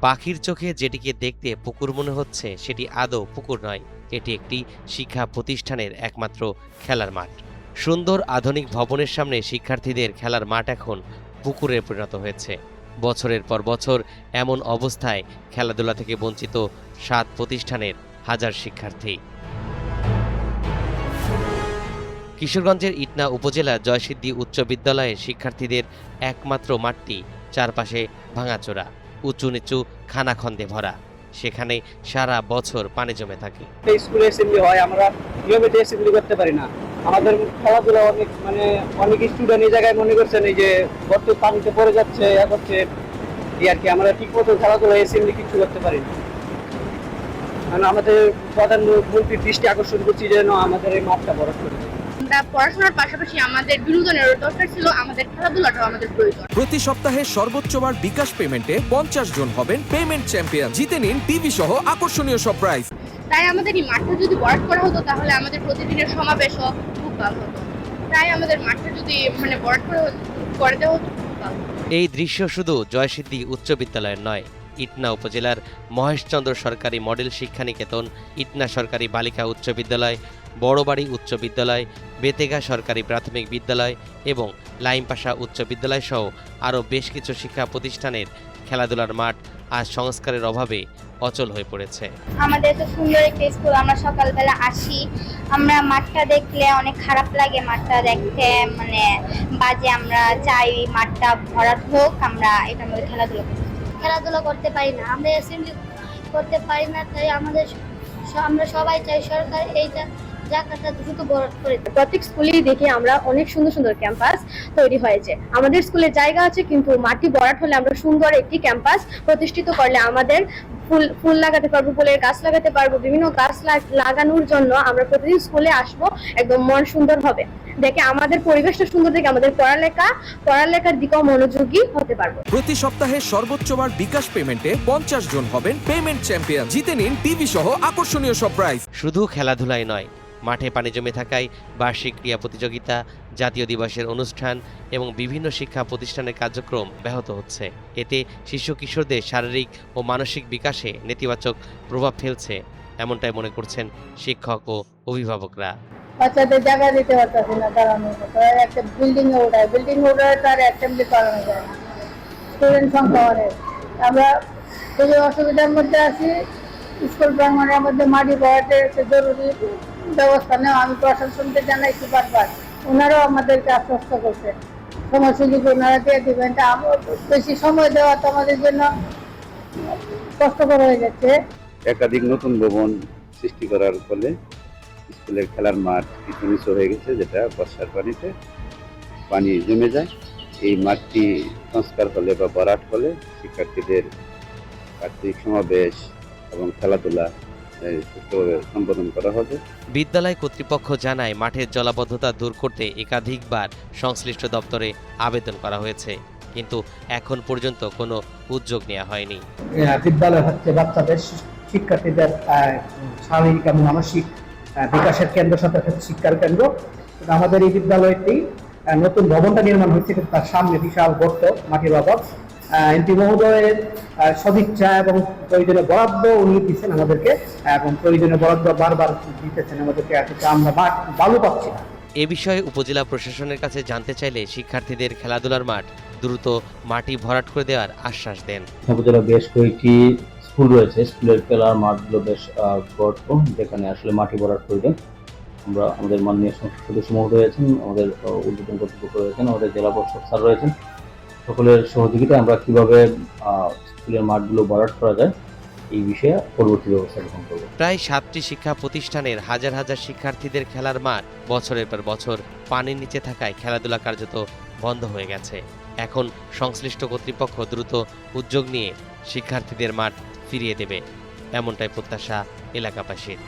পাখির চোখে যেটিকে দেখতে পুকুর মনে হচ্ছে সেটি আদৌ পুকুর নয়, এটি একটি শিক্ষা প্রতিষ্ঠানের একমাত্র খেলার মাঠ। সুন্দর আধুনিক ভবনের সামনে শিক্ষার্থীদের খেলার মাঠ এখন পুকুরে পরিণত হয়েছে। বছরের পর বছর এমন অবস্থায় খেলাধুলা থেকে বঞ্চিত 7 প্রতিষ্ঠানের হাজার শিক্ষার্থী। কিশোরগঞ্জের ইটনা উপজেলার জয়সিদ্ধি উচ্চ বিদ্যালয়ের শিক্ষার্থীদের একমাত্র মাঠটি চারপাশে ভাঙাচোরা, উঁচু নিচু খানাখন্দে ভরা। সেখানে সারা বছর পানি জমে থাকে। স্কুলে অ্যাসেম্বলি হয়, আমরা নিয়মিত অ্যাসেম্বলি করতে পারি না। আমাদের খেলাধুলা অনেক স্টুডেন্ট এই জায়গায় মনে করছেন এই যে বর্তমান পানিতে পড়ে যাচ্ছে করছে এই আর কি, আমরা ঠিক মতো খেলাধুলা অ্যাসেম্বলি কিছু করতে পারি না। মানে আমাদের প্রধানমন্ত্রীর দৃষ্টি আকর্ষণ করছি যেন আমাদের এই মাঠটা বড় করে। আমরা পড়াশোনার পাশাপাশি আমাদের বিনোদনের দরকার ছিল, আমাদের খেলাধুলাটাও আমাদের প্রয়োজন। প্রতি সপ্তাহে সর্বোচ্চবার বিকাশ পেমেন্টে 50 জন হবেন পেমেন্ট চ্যাম্পিয়ন। জিতে নিন টিভি সহ আকর্ষণীয় সব প্রাইজ। তাই আমাদের এই মাঠটা যদি বরাদ করা হতো তাহলে আমাদের প্রতিদিনের সমাবেশও খুব ভালো হতো। তাই আমাদের মাঠটা যদি বরাদ করে দেওয়া হতো খুব ভালো। এই দৃশ্য শুধু জয়সিদ্ধি উচ্চ বিদ্যালয়ের নয়, ইটনা উপজেলার মহেশচন্দ্র সরকারি মডেল শিক্ষানিকেতন, ইটনা সরকারি বালিকা উচ্চ বিদ্যালয়, বড়বাড়ি উচ্চ বিদ্যালয়, বেতেগা সরকারি প্রাথমিক বিদ্যালয় এবং লাইমপাশা উচ্চ বিদ্যালয় সহ আরও বেশ কিছু শিক্ষা প্রতিষ্ঠানের খেলাধুলার মাঠ আজ সংস্কারের অভাবে অচল হয়ে পড়েছে। আমাদের তো সুন্দর একটা স্কুল, আমরা সকালবেলা আসি, আমরা মাঠটা দেখলে অনেক খারাপ লাগে। মাঠটা দেখতে বাজে, আমরা চাই মাঠটা ভরাট হোক, আমরা এটার মধ্যে খেলাধুলা করতে পারি না, আমরা অ্যাসেম্বলি করতে পারি না। তাই আমরা সবাই চাই সরকার এই জায়গাটা দ্রুত বরাদ করে। প্রত্যেক স্কুলেই দেখি আমরা অনেক সুন্দর সুন্দর ক্যাম্পাস তৈরি হয়েছে। আমাদের স্কুলে জায়গা আছে, কিন্তু মাটি ভরাট হলে আমরা সুন্দর একটি ক্যাম্পাস প্রতিষ্ঠিত করলে আমাদের ফুল লাগাতে পারবো, ফুলের গাছ লাগাতে পারবো। বিভিন্ন গাছ লাগানোর জন্য আমরা প্রতিদিন স্কুলে আসবো, একদম মন সুন্দর হবে দেখে, আমাদের পরিবেশটা সুন্দর দেখে আমাদের পড়ালেখার দিকেও মনোযোগী হতে পারবো। প্রতি সপ্তাহে সর্বোচ্চবার বিকাশ পেমেন্টে 50 জন হবেন পেমেন্ট চ্যাম্পিয়ন। জিতে নিন টিভি সহ আকর্ষণীয় সব প্রাইজ। শুধু খেলাধুলাই নয়, মাঠে পানি জমে থাকায় বার্ষিক ক্রীড়া প্রতিযোগিতা, জাতীয় দিবসের অনুষ্ঠান এবং বিভিন্ন শিক্ষা প্রতিষ্ঠানের কার্যক্রম ব্যাহত হচ্ছে। এতে শিশু কিশোরদের শারীরিক ও মানসিক বিকাশে নেতিবাচক প্রভাব ফেলছে, এমনটাই মনে করছেন শিক্ষক ও অভিভাবকরা। বাচ্চাদের জায়গা দিতে পারতেছে না, দাঁড়ানোর মতো একটা বিল্ডিং ওঠায় তার অ্যাসেম্বলি করানো যায় না, স্টুডেন্ট সংখ্যা অনেক। আমরা খুবই অসুবিধার মধ্যে আছি। স্কুল প্রাঙ্গণের মধ্যে মাটি ভরাটের একটা জরুরি ব্যবস্থা নেওয়া আমি প্রশাসনকে জানাইছি বারবার, ওনারাও আমাদেরকে আশ্বস্ত করছে সময় সুযোগ ওনারা দিয়ে দেবেন। বেশি সময় দেওয়া তো আমাদের জন্য কষ্টকর হয়ে যাচ্ছে। একাধিক নতুন ভবন সৃষ্টি করার ফলে স্কুলের খেলার মাঠ কিছু নিচু হয়ে গেছে, যেটা বর্ষার পানিতে পানি জমে যায়। এই মাঠটি সংস্কার হলে বা ভরাট হলে শিক্ষার্থীদের কার্তিক সমাবেশ এবং খেলাধুলা সুষ্ঠুভাবে সম্পাদন করা হবে। বিদ্যালয় কর্তৃপক্ষ জানায়, মাঠের জলাবদ্ধতা দূর করতে একাধিকবার সংশ্লিষ্ট দপ্তরে আবেদন করা হয়েছে, কিন্তু এখন পর্যন্ত কোনো উদ্যোগ নেওয়া হয়নি। বিদ্যালয় হচ্ছে বাচ্চাদের শিক্ষার্থীদের শারীরিক এবং মানসিক বিকাশের কেন্দ্র, সাথে শিক্ষার কেন্দ্র। আমাদের এই বিদ্যালয়টি নতুন ভবনটা নির্মাণ হয়েছে, কিন্তু তার সামনে বিশাল গর্ত, মাটির অভাব। এমপি মহোদয়ের সদিচ্ছা এবং প্রয়োজনে বরাদ্দ উনি দিচ্ছেন আমাদেরকে, এবং প্রয়োজনে বরাদ্দ বারবার দিতেছেন আমাদেরকে, আমরা বালু পাচ্ছি না। এ বিষয়ে উপজেলা প্রশাসনের কাছে জানতে চাইলে শিক্ষার্থীদের খেলাধুলার মাঠ দ্রুত মাটি ভরাট করে দেওয়ার আশ্বাস দেন। উপজেলা বেশ কয়েকটি স্কুল রয়েছে, স্কুলের খেলার মাঠগুলো বেশ গর্ত, যেখানে আসলে মাটি ভরাট প্রয়োজন। আমরা আমাদের মাননীয় সংসদ সদস্য মহোদয় রয়েছেন, আমাদের উদ্বোধন কর্তৃপক্ষ রয়েছেন, আমাদের জেলা পরিষদ স্যার রয়েছেন, সকলের সহযোগিতায় আমরা কিভাবে স্কুলের মাঠগুলো ভরাট করা যায় এই বিষয়ে পরবর্তী ব্যবস্থা গ্রহণ করব। প্রায় 7টি শিক্ষা প্রতিষ্ঠানের হাজার হাজার শিক্ষার্থীদের খেলার মাঠ বছরের পর বছর পানির নিচে থাকায় খেলাধুলা কার্যত বন্ধ হয়ে গেছে। এখন সংশ্লিষ্ট কর্তৃপক্ষ দ্রুত উদ্যোগ নিয়ে শিক্ষার্থীদের মাঠ ফিরিয়ে দেবে, এমনটাই প্রত্যাশা এলাকাবাসীর।